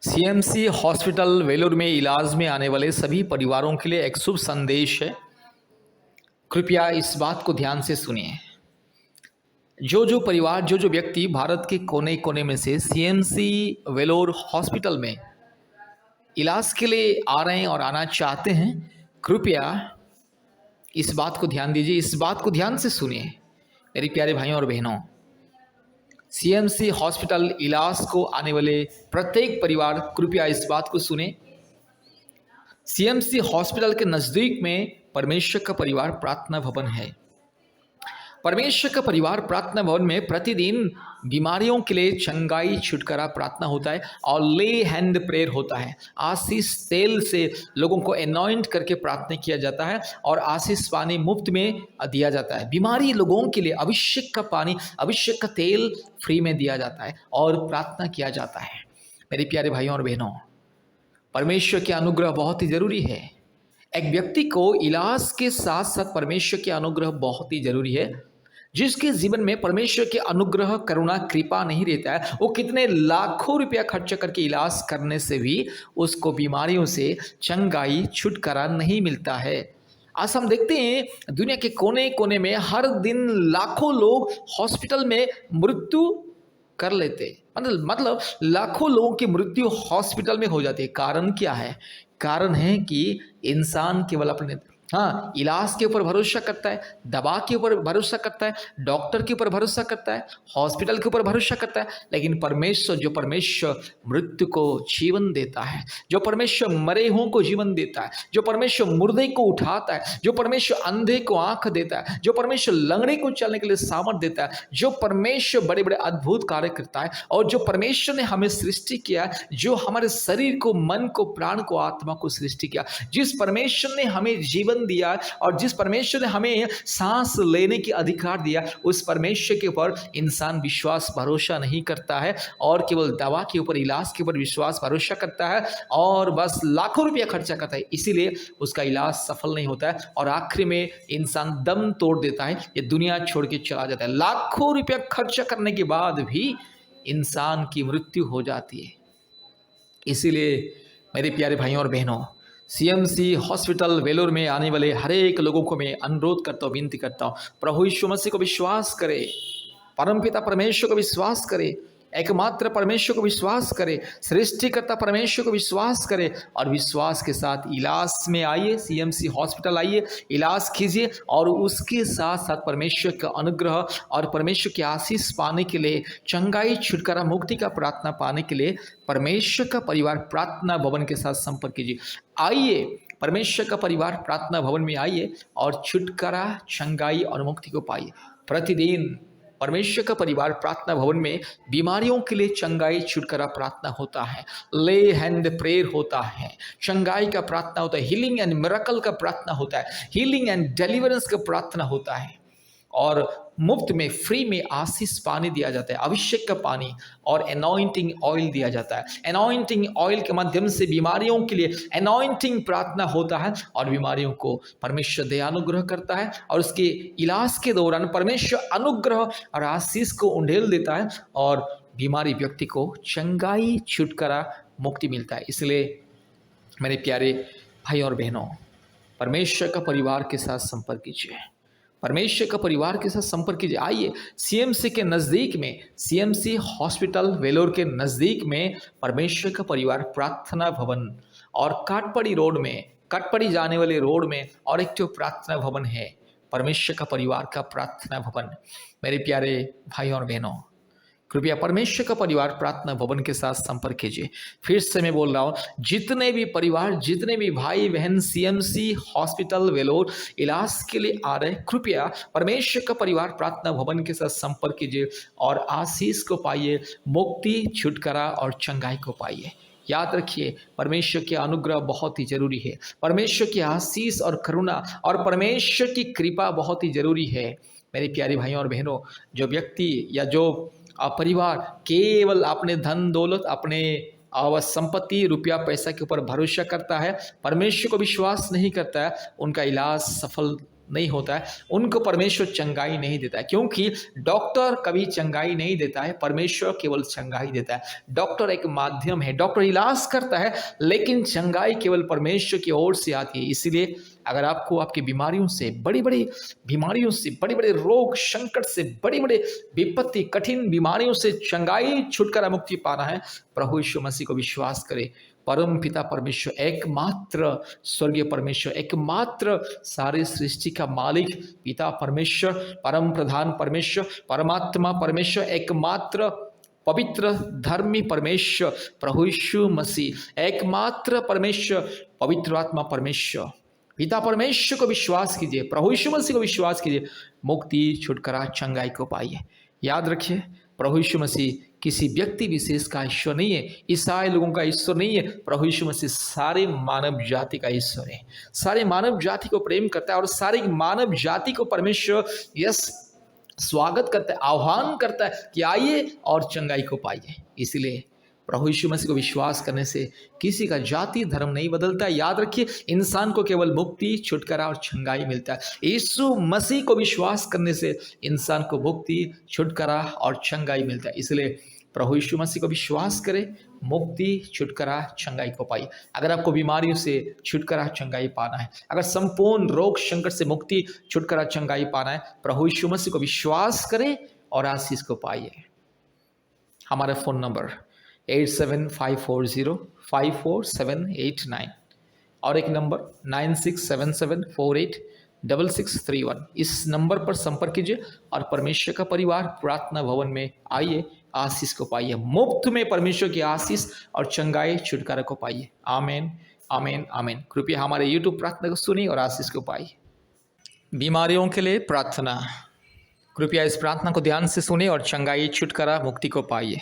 CMC hospital Vellore में इलाज में आने वाले सभी परिवारों के लिए एक शुभ संदेश है। कृपया इस बात को ध्यान से सुनिए। जो परिवार जो व्यक्ति भारत के कोने कोने में से सीएमसी वेलोर हॉस्पिटल में इलाज के लिए आ रहे हैं और आना चाहते हैं, कृपया इस बात को ध्यान दीजिए, इस बात को ध्यान से सुनिए। मेरे प्यारे भाइयों और बहनों, सीएमसी हॉस्पिटल इलाज को आने वाले प्रत्येक परिवार कृपया इस बात को सुने। सीएमसी हॉस्पिटल के नज़दीक में परमेश्वर का परिवार प्रार्थना भवन है। परमेश्वर का परिवार प्रार्थना भवन में प्रतिदिन बीमारियों के लिए चंगाई छुटकारा प्रार्थना होता है और ले हैंड प्रेयर होता है। आशीष तेल से लोगों को एनॉइंट करके प्रार्थना किया जाता है और आशीष पानी मुफ्त में दिया जाता है। बीमारी लोगों के लिए अभिषेक का पानी, अभिषेक का तेल फ्री में दिया जाता है और प्रार्थना किया जाता है। मेरे प्यारे भाइयों और बहनों, परमेश्वर के अनुग्रह बहुत ही जरूरी है। एक व्यक्ति को इलाज के साथ साथ परमेश्वर के अनुग्रह बहुत ही जरूरी है। जिसके जीवन में परमेश्वर के अनुग्रह, करुणा, कृपा नहीं रहता है, वो कितने लाखों रुपया खर्च करके इलाज करने से भी उसको बीमारियों से चंगाई, छुटकारा नहीं मिलता है। आज हम देखते हैं दुनिया के कोने कोने में हर दिन लाखों लोग हॉस्पिटल में मृत्यु कर लेते, मतलब लाखों लोगों की मृत्यु हॉस्पिटल में हो जाती है। कारण क्या है? कारण है कि इंसान केवल अपने इलाज के ऊपर भरोसा करता है, दवा के ऊपर भरोसा करता है, डॉक्टर के ऊपर भरोसा करता है, हॉस्पिटल के ऊपर भरोसा करता है। लेकिन परमेश्वर, जो परमेश्वर मृत्यु को जीवन देता है, जो परमेश्वर मरे हुओं को जीवन देता है, जो परमेश्वर मुर्दे को उठाता है, जो परमेश्वर अंधे को आंख देता है, जो परमेश्वर लंगड़े को चलने के लिए सामर्थ देता है, जो परमेश्वर बड़े बड़े अद्भुत कार्य करता है, और जो परमेश्वर ने हमें सृष्टि किया, जो हमारे शरीर को, मन को, प्राण को, आत्मा को सृष्टि किया, जिस परमेश्वर ने हमें जीवन दिया और जिस परमेश्वर ने हमें सांस लेने की अधिकार दिया, उस परमेश्वर के ऊपर इंसान विश्वास भरोसा नहीं करता है और केवल दवा के ऊपर, इलाज के ऊपर विश्वास भरोसा करता है और बस लाखों रुपया खर्चा करता है। इसीलिए उसका इलाज सफल नहीं होता है और आखिर में इंसान दम तोड़ देता है, ये दुनिया छोड़ के चला जाता है। लाखों रुपया खर्चा करने के बाद भी इंसान की मृत्यु हो जाती है। इसीलिए मेरे प्यारे भाइयों और बहनों, सीएमसी हॉस्पिटल वेलूर में आने वाले हर एक लोगों को मैं अनुरोध करता हूँ, विनती करता हूँ, प्रभु यीशु मसीह को विश्वास करे, परमपिता परमेश्वर को विश्वास करे, एकमात्र परमेश्वर को विश्वास करे, सृष्टिकर्ता परमेश्वर को विश्वास करे और विश्वास के साथ इलाज में आइए, सीएमसी हॉस्पिटल आइए, इलाज कीजिए और उसके साथ साथ परमेश्वर का अनुग्रह और परमेश्वर की आशीष पाने के लिए, चंगाई, छुटकारा, मुक्ति का प्रार्थना पाने के लिए परमेश्वर का परिवार प्रार्थना भवन के साथ संपर्क कीजिए। आइए, परमेश्वर का परिवार प्रार्थना भवन में आइए और छुटकारा, चंगाई और मुक्ति को पाइए। प्रतिदिन परमेश्वर का परिवार प्रार्थना भवन में बीमारियों के लिए चंगाई, छुटकारा प्रार्थना होता है, ले हैंड प्रेयर होता है, चंगाई का प्रार्थना होता है, हीलिंग एंड मिरेकल का प्रार्थना होता है, हीलिंग एंड डिलीवरेंस का प्रार्थना होता है और मुफ्त में, फ्री में आशीष पानी दिया जाता है, अभिषेक का पानी और एनॉइंटिंग ऑयल दिया जाता है। एनॉइंटिंग ऑयल के माध्यम से बीमारियों के लिए एनॉइंटिंग प्रार्थना होता है और बीमारियों को परमेश्वर दयानुग्रह करता है और उसके इलाज के दौरान परमेश्वर अनुग्रह और आशीष को उंडेल देता है और बीमारी व्यक्ति को चंगाई, छुटकारा, मुक्ति मिलता है। इसलिए मेरे प्यारे भाई और बहनों, परमेश्वर का परिवार के साथ संपर्क कीजिए, परमेश्वर का परिवार के साथ संपर्क कीजिए। आइए, सीएमसी के नज़दीक में, सीएमसी हॉस्पिटल वेलोर के नज़दीक में परमेश्वर का परिवार प्रार्थना भवन और काटपड़ी रोड में, काटपड़ी जाने वाले रोड में और एक जो प्रार्थना भवन है, परमेश्वर का परिवार का प्रार्थना भवन। मेरे प्यारे भाइयों और बहनों, कृपया परमेश्वर का परिवार प्रार्थना भवन के साथ संपर्क कीजिए। फिर से मैं बोल रहा हूँ, जितने भी परिवार, जितने भी भाई बहन सीएमसी हॉस्पिटल वेलोर इलाज के लिए आ रहे हैं, कृपया परमेश्वर का परिवार प्रार्थना भवन के साथ संपर्क कीजिए और आशीष को पाइए, मुक्ति, छुटकारा और चंगाई को पाइए। याद रखिए, परमेश्वर के अनुग्रह बहुत ही जरूरी है, परमेश्वर की आशीष और करुणा और परमेश्वर की कृपा बहुत ही जरूरी है। मेरे प्यारे भाइयों और बहनों, जो व्यक्ति या जो परिवार केवल अपने धन दौलत, अपने संपत्ति, रुपया पैसा के ऊपर भरोसा करता है, परमेश्वर को विश्वास नहीं करता है, उनका इलाज सफल नहीं होता है, उनको परमेश्वर चंगाई नहीं देता है, क्योंकि डॉक्टर कभी चंगाई नहीं देता है, परमेश्वर केवल चंगाई देता है। डॉक्टर एक माध्यम है, डॉक्टर इलाज करता है, लेकिन चंगाई केवल परमेश्वर की ओर से आती है। इसीलिए अगर आपको आपकी बीमारियों से, बड़ी बड़ी बीमारियों से, बड़े बड़े रोग संकट से, बड़ी बड़ी विपत्ति कठिन बीमारियों से चंगाई छुटकारा मुक्ति पाना है, प्रभु यीशु मसीह को विश्वास करें। परम पिता परमेश्वर, एकमात्र स्वर्गीय परमेश्वर, एकमात्र सारे सृष्टि का मालिक पिता परमेश्वर, परम प्रधान परमेश्वर, परमात्मा परमेश्वर, एकमात्र पवित्र धर्मी परमेश्वर प्रभु यीशु मसीह, एकमात्र परमेश्वर पवित्र आत्मा परमेश्वर पिता परमेश्वर को विश्वास कीजिए, प्रभु यीशु मसीह को विश्वास कीजिए, मुक्ति छुटकारा चंगाई को पाइए। याद रखिए, प्रभु यीशु मसीह किसी व्यक्ति विशेष का ईश्वर नहीं है, ईसाई लोगों का ईश्वर नहीं है। प्रभु यीशु मसीह सारे मानव जाति का ईश्वर है, सारे मानव जाति को प्रेम करता है और सारी मानव जाति को परमेश्वर यस स्वागत करता है, आह्वान करता है कि आइए और चंगाई को पाइए। इसलिए प्रभु यीशु मसीह को विश्वास करने से किसी का जाति धर्म नहीं बदलता है। याद रखिए, इंसान को केवल मुक्ति छुटकारा और चंगाई मिलता है। यीशु मसीह को विश्वास करने से इंसान को मुक्ति छुटकारा और चंगाई मिलता है। इसलिए प्रभु यीशु मसीह को विश्वास करें, मुक्ति छुटकारा चंगाई को पाइए। अगर आपको बीमारियों से छुटकारा चंगाई पाना है, अगर संपूर्ण रोग संकट से मुक्ति छुटकारा चंगाई पाना है, प्रभु यीशु मसीह को विश्वास करें और आशीष को पाइए। हमारा फ़ोन नंबर 8754054789 और एक नंबर 9677486631। इस नंबर पर संपर्क कीजिए और परमेश्वर का परिवार प्रार्थना भवन में आइए, आशीष को पाइए, मुफ्त में परमेश्वर की आशीष और चंगाई छुटकारा को पाइए। आमीन आमीन आमीन। कृपया हमारे यूट्यूब प्रार्थना को सुनिए और आशीष को पाइए। बीमारियों के लिए प्रार्थना। कृपया इस प्रार्थना को ध्यान से सुने और चंगाई छुटकारा मुक्ति को पाइए।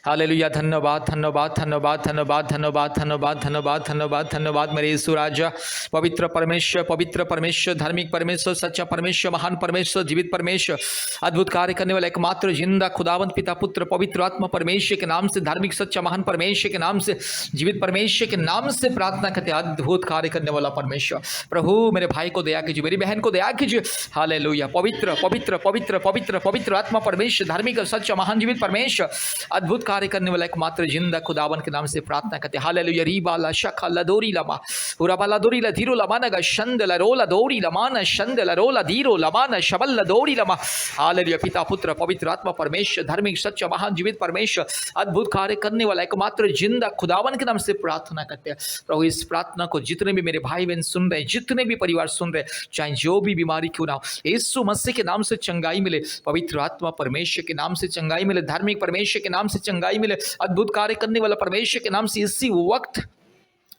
हालेलुया। धन्यवाद धन्यवाद धन्यवाद धन्यवाद धन्यवाद धन्यवाद धन्यवाद धन्यवाद धन्यवाद मेरे यीशु राजा, पवित्र परमेश्वर, धार्मिक परमेश्वर, सच्चा परमेश्वर, महान परमेश्वर, जीवित परमेश्वर, अद्भुत कार्य करने वाला एकमात्र जिंदा खुदावंत पिता पुत्र पवित्र आत्मा परमेश्वर के नाम से, धार्मिक सच्चा महान परमेश्वर के नाम से, जीवित परमेश्वर के नाम से प्रार्थना करते, अद्भुत कार्य करने वाला परमेश्वर प्रभु मेरे भाई को दया कीजिए, मेरी बहन को दया कीजिए। हालेलुया। पवित्र पवित्र पवित्र पवित्र पवित्र आत्मा परमेश्वर, धार्मिक सच्चा महान जीवित परमेश्वर, अद्भुत कार्य करने वाला एकमात्र जिंदा खुदावन के नाम से प्रार्थना करते। हालेलुया। रीबाला शखा लदोरी लमा उराबाला दोरी लधीरो लमाना शंदला रोला दोरी लमाना शंदला रोला धीरो लमाना शबल दोरी लमा। हालेलुया। पिता पुत्र पवित्र आत्मा परमेश्वर, धार्मिक सच्चा महान जीवित परमेश्वर, अद्भुत कार्य करने वाला एकमात्र जिंदा खुदावन के नाम से प्रार्थना करते हैं। प्रभु इस प्रार्थना को जितने भी मेरे भाई बहन सुन रहे हैं, जितने भी परिवार सुन रहे हैं, चाहे जो भी बीमारी क्यों ना हो, यीशु मसीह के नाम से चंगाई मिले, पवित्र आत्मा परमेश्वर के नाम से चंगाई मिले, धार्मिक परमेश्वर के नाम से चंगाई मिले, अद्भुत कार्य करने वाला परमेश्वर के नाम से इसी वक्त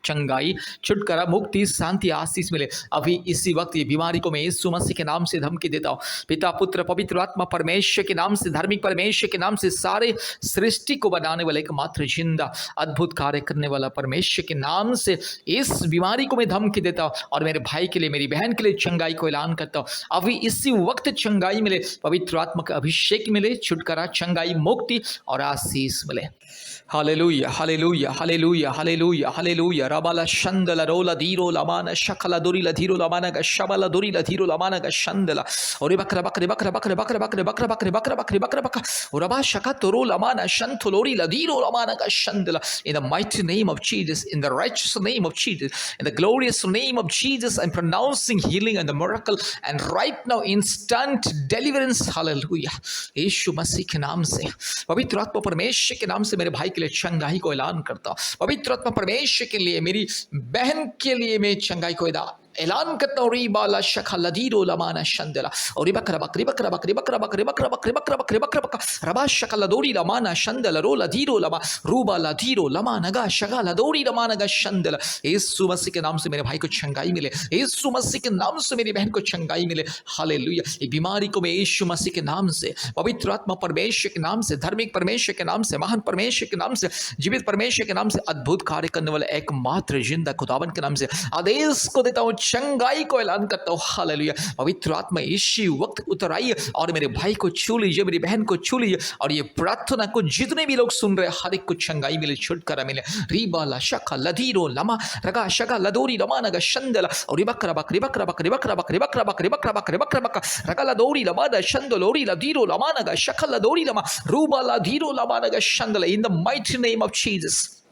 चंगाई छुटकारा मुक्ति शांति आशीष मिले। अभी इसी वक्त ये बीमारी को मैं यीशु मसीह के नाम से धमकी देता हूँ। पिता पुत्र पवित्र आत्मा परमेश्वर के नाम से, धार्मिक परमेश्वर के नाम से, सारे सृष्टि को बनाने वाला एकमात्र जिंदा अद्भुत कार्य करने वाला परमेश्वर के नाम से इस बीमारी को मैं धमकी देता हूँ और मेरे भाई के लिए, मेरी बहन के लिए चंगाई को ऐलान करता हूँ। अभी इसी वक्त चंगाई मिले, पवित्र आत्मा का अभिषेक मिले, छुटकारा चंगाई मुक्ति और आशीष मिले। Hallelujah hallelujah hallelujah hallelujah hallelujah. रबाला शंदला रोला धीरो लमाना शकला दोरी लधीरो लमाना का शबला दोरी लधीरो लमाना का शंदला और बकरा बकरे बकरा बकरे बकरा बकरे बकरा बकरे बकरा बकरे बकरा बकरा और रबा शका तोरो लमाना शंथलोरी लधीरो लमाना का शंदला। In the mighty name of Jesus, in the righteous name of Jesus, in the glorious name of Jesus, I'm pronouncing healing and the miracle and right now instant deliverance. Hallelujah। यीशु मसीह के नाम से, पवित्र आत्मा परमेश्वर के नाम से मेरे भाई के लिए चंगाई को ऐलान करता हूं। पवित्र आत्मा परमेश्वर के लिए, मेरी बहन के लिए मैं चंगाई को ऐलान करता हूँ। रीबाला शखा लदीरो लमाना शंदला और बकरा बकरी बकरा बकरी बकरा बकरी बकरा बकरी बकरा बकरी बकरा बकरा रबा शखा लदोरी लमाना शंदला रो लधीरो लमा रूबा लधीरो लमाना गा शगा लदोरी लमाना गा शंदला। यीशु मसीह के नाम से मेरे भाई को चंगाई मिले, यीशु मसीह के नाम से मेरी बहन को चंगाई मिले। हालेलुया। ये बीमारी को मैं यीशु मसीह के नाम से, पवित्र आत्मा परमेश्वर के नाम से, धार्मिक परमेश्वर के नाम से, महान परमेश्वर के नाम से, जीवित परमेश्वर के नाम से, अद्भुत कार्य करने वाले एकमात्र जिंदा खुदावन के नाम से आदेश को देता हूँ। चंगाई को ऐलान करता हूँ हालेलुया। पवित्र आत्मा इसी वक्त उतर आइए और मेरे भाई को छू लीजिए, मेरी बहन को छू लीजिए, और ये प्रार्थना को जितने भी लोग सुन रहे हर एक को चंगाई मिले, छुटकारा मिले। रीबाला शका लधीरो लमा रगा शका लदोरी लमानगा शंदला और रिबक्रबक रिबक्रबक रिबक्रबक रिबक्रबक रिबक्रबक रिबक्रबक रगा लदोरी लमादा शंदलोरी लधीरो लमानगा शका लदोरी लमा रूबाला धीरो लमानगा शंदला। In the mighty name of Jesus,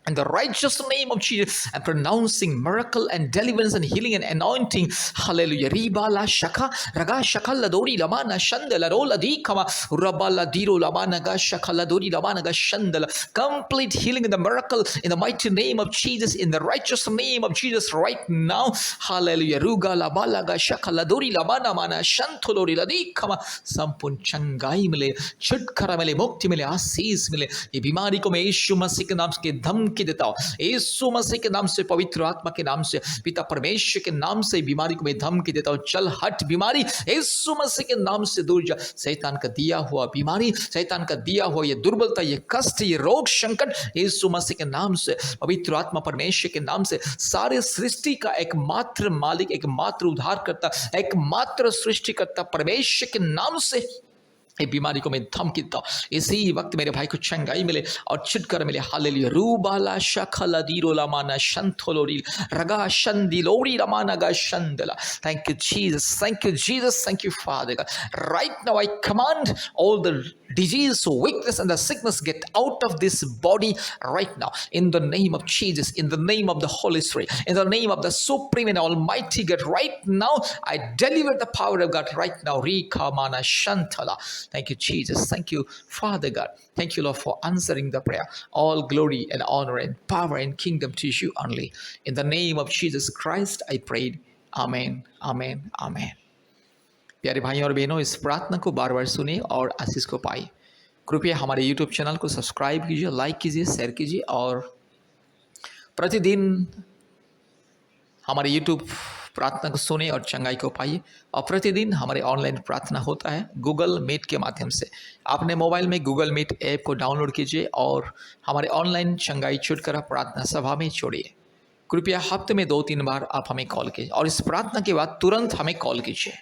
in the righteous name of Jesus, and pronouncing miracle and deliverance and healing and anointing. Hallelujah. Ribala shaka raga shakala dori lamana shandala rola dikama rabala diro lamana ga shakala dori lamana ga shandala. Complete healing and the miracle in the mighty name of Jesus, in the righteous name of Jesus right now. Hallelujah. Ruga labala ga shakala dori lamana mana shantolori la dikama. संपूर्ण चंगाई मिले, छुटकारा मिले, मुक्ति मिले, आशीष मिले। ये बीमारी को मैं यीशु मसीह के नाम से धमकी देता हूँ, यीशु मसीह के नाम से, पवित्र आत्मा के नाम से, पिता परमेश्वर के नाम से बीमारी को मैं धमकी देता हूँ। चल हट बीमारी, यीशु मसीह के नाम से दूर जा। शैतान का दिया हुआ बीमारी, शैतान का दिया हुआ ये दुर्बलता, ये कष्ट, ये रोग संकट, यीशु मसीह के नाम से, पवित्र आत्मा परमेश्वर के नाम से, सारे सृष्टि का एकमात्र मालिक, एकमात्र उद्धारकर्ता, एकमात्र सृष्टिकर्ता परमेश्वर के नाम से ये बीमारी को मैं धमकी देता हूं। इसी वक्त मेरे भाई को चंगाई मिले और छुटकारा मिले। हालेलुया। रूबाला शखला दीरो लामाना शंथोलोरी रगा शंदिलोरी लामाना गा शंदला। Thank you Jesus, thank you Jesus, thank you Father God. Right now I command all the disease, weakness and the sickness get out of this body right now in the name of Jesus, in the name of the Holy Spirit, in the name of the supreme and almighty God. Right now I deliver the power of God right now. Rikamana shantala. Thank you Jesus, thank you Father God, thank you Lord for answering the prayer. All glory and honor and power and kingdom to you only. In the name of Jesus Christ I prayed. Amen, amen, amen. प्यारे भाइयों और बहनों, इस प्रार्थना को बार बार सुनिए और आशीष को पाइए। कृपया हमारे YouTube चैनल को सब्सक्राइब कीजिए, लाइक कीजिए, शेयर कीजिए, और प्रतिदिन हमारे YouTube प्रार्थना को सुने और चंगाई को पाइए। और प्रतिदिन हमारे ऑनलाइन प्रार्थना होता है गूगल मीट के माध्यम से। आपने मोबाइल में गूगल मीट ऐप को डाउनलोड कीजिए और हमारे ऑनलाइन चंगाई छुटकारा प्रार्थना सभा में जोड़िए। कृपया हफ्ते में 2-3 बार आप हमें कॉल कीजिए और इस प्रार्थना के बाद तुरंत हमें कॉल कीजिए।